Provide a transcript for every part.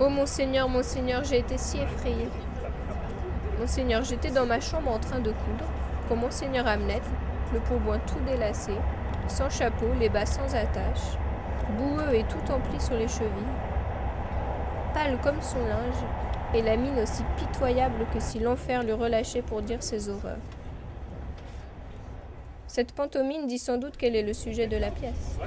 Oh monseigneur, j'ai été si effrayée. Monseigneur, j'étais dans ma chambre en train de coudre, quand monseigneur Hamlet, le pourboin tout délacé, sans chapeau, les bas sans attache, boueux et tout empli sur les chevilles, pâle comme son linge, et la mine aussi pitoyable que si l'enfer l'eût relâché pour dire ses horreurs. Cette pantomime dit sans doute quel est le sujet de la pièce.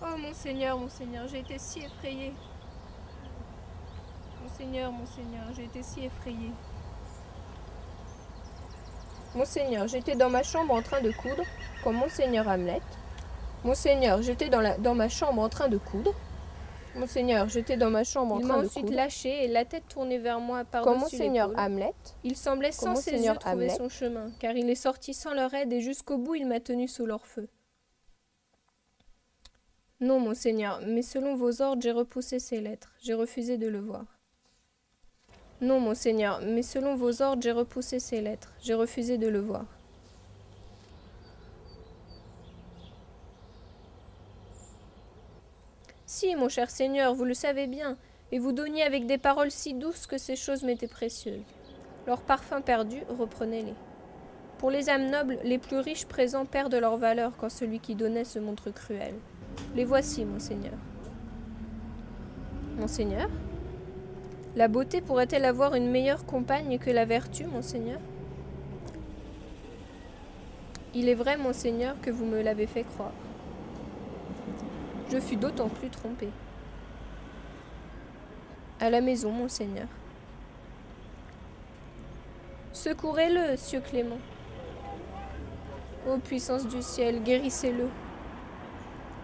Oh monseigneur, j'ai été si effrayée. Monseigneur, j'ai été si effrayée. Monseigneur, j'étais dans ma chambre en train de coudre, quand monseigneur Hamlet. Monseigneur, j'étais dans ma chambre en train de coudre. Monseigneur, j'étais dans ma chambre en train de coudre. Il m'a ensuite lâché et la tête tournée vers moi par-dessus l'épaule. Hamlet. Il semblait sans ses yeux trouver son chemin, car il est sorti sans leur aide et jusqu'au bout il m'a tenu sous leur feu. Non, monseigneur, mais selon vos ordres, j'ai repoussé ces lettres. J'ai refusé de le voir. Non, monseigneur, mais selon vos ordres, j'ai repoussé ces lettres. J'ai refusé de le voir. Si, mon cher seigneur, vous le savez bien, et vous donniez avec des paroles si douces que ces choses m'étaient précieuses. Leurs parfums perdus, reprenez-les. Pour les âmes nobles, les plus riches présents perdent leur valeur quand celui qui donnait se montre cruel. Les voici, monseigneur. Monseigneur? La beauté pourrait-elle avoir une meilleure compagne que la vertu, monseigneur? Il est vrai, monseigneur, que vous me l'avez fait croire. Je fus d'autant plus trompée. À la maison, monseigneur. Secourez-le, sieur Clément. Ô puissance du ciel, guérissez-le.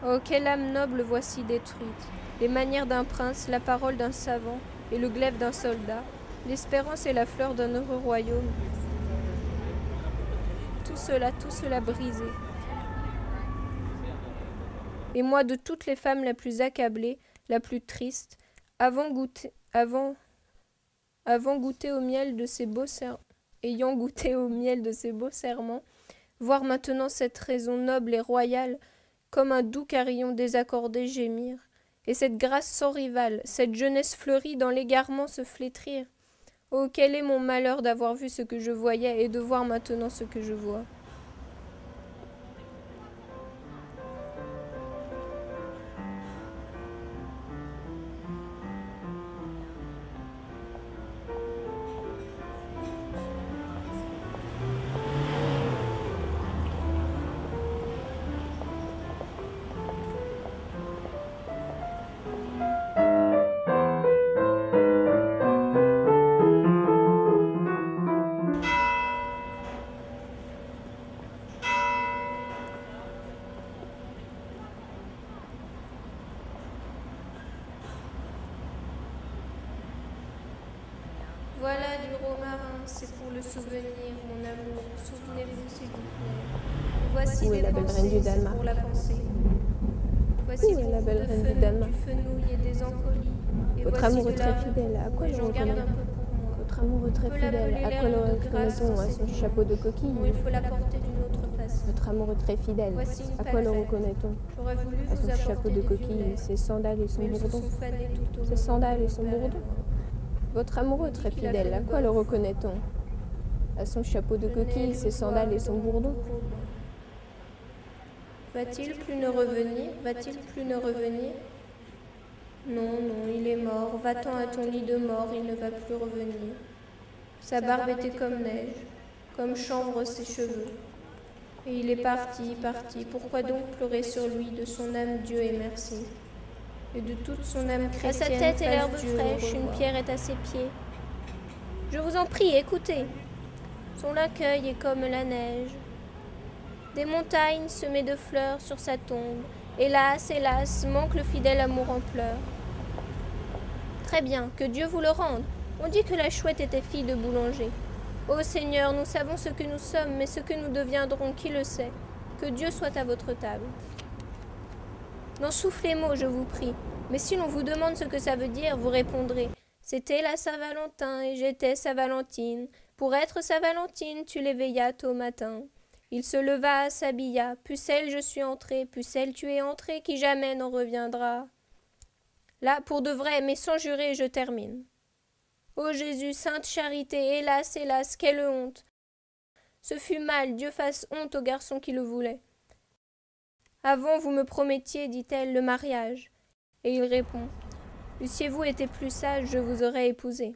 Oh, quelle âme noble voici détruite. Les manières d'un prince, la parole d'un savant et le glaive d'un soldat, l'espérance et la fleur d'un heureux royaume. Tout cela brisé. Et moi, de toutes les femmes la plus accablée, la plus triste, ayant goûté au miel de ces beaux serments, voir maintenant cette raison noble et royale comme un doux carillon désaccordé gémir, et cette grâce sans rivale, cette jeunesse fleurie dans l'égarement se flétrir. Oh, quel est mon malheur d'avoir vu ce que je voyais et de voir maintenant ce que je vois. Voilà du romarin, c'est pour le souvenir, mon amour. Souvenez-vous, s'il vous plaît. Voici Où est la belle reine du Danemark? Pour la pensée. Voici Où est la belle reine du Danemark? du fenouil et des encolis. Et Votre voici amour est de très la fidèle, à quoi le j'en garde un reconnaît? peu pour moi. Votre amour est très peut fidèle, l'appeler à quoi l'air le de grâce reconnaît-on? À sans son ses chapeau de coquille? Non, il faut la porter d'une autre façon. Votre amour est très fidèle, Voici une à quoi le pâquerette. reconnaît-on? J'aurais voulu À vous son chapeau apporter de des coquille, violets, ses sandales et son mais ils se bourdon. sont fanés tout au Ses long sandales de et son mon bourdon. père. Votre amoureux très fidèle, à quoi le reconnaît-on? À son chapeau de coquille, ses sandales et son bourdon. Va-t-il plus ne revenir? Va-t-il plus ne revenir? Non, non, il est mort. Va-t'en à ton lit de mort, il ne va plus revenir. Sa barbe était comme neige, comme chanvre ses cheveux. Et il est parti, parti. Pourquoi donc pleurer sur lui? De son âme, Dieu et merci. Et de toute son âme chrétienne, à sa tête est l'herbe Dieu fraîche, une pierre est à ses pieds. Je vous en prie, écoutez. Son accueil est comme la neige. Des montagnes semées de fleurs sur sa tombe. Hélas, hélas, manque le fidèle amour en pleurs. Très bien, que Dieu vous le rende. On dit que la chouette était fille de boulanger. Ô Seigneur, nous savons ce que nous sommes, mais ce que nous deviendrons, qui le sait? Que Dieu soit à votre table. N'en soufflez mot, je vous prie. Mais si l'on vous demande ce que ça veut dire, vous répondrez « C'était la Saint-Valentin et j'étais sa Valentine. Pour être sa Valentine, tu l'éveillas tôt matin. Il se leva, s'habilla. Pucelle, je suis entrée. Pucelle, tu es entrée, qui jamais n'en reviendra. » Là, pour de vrai, mais sans jurer, je termine. Ô Jésus, sainte charité, hélas, hélas, quelle honte! Ce fut mal, Dieu fasse honte au garçon qui le voulait. Avant, vous me promettiez, dit-elle, le mariage. Et il répond, eussiez-vous été plus sage, je vous aurais épousé.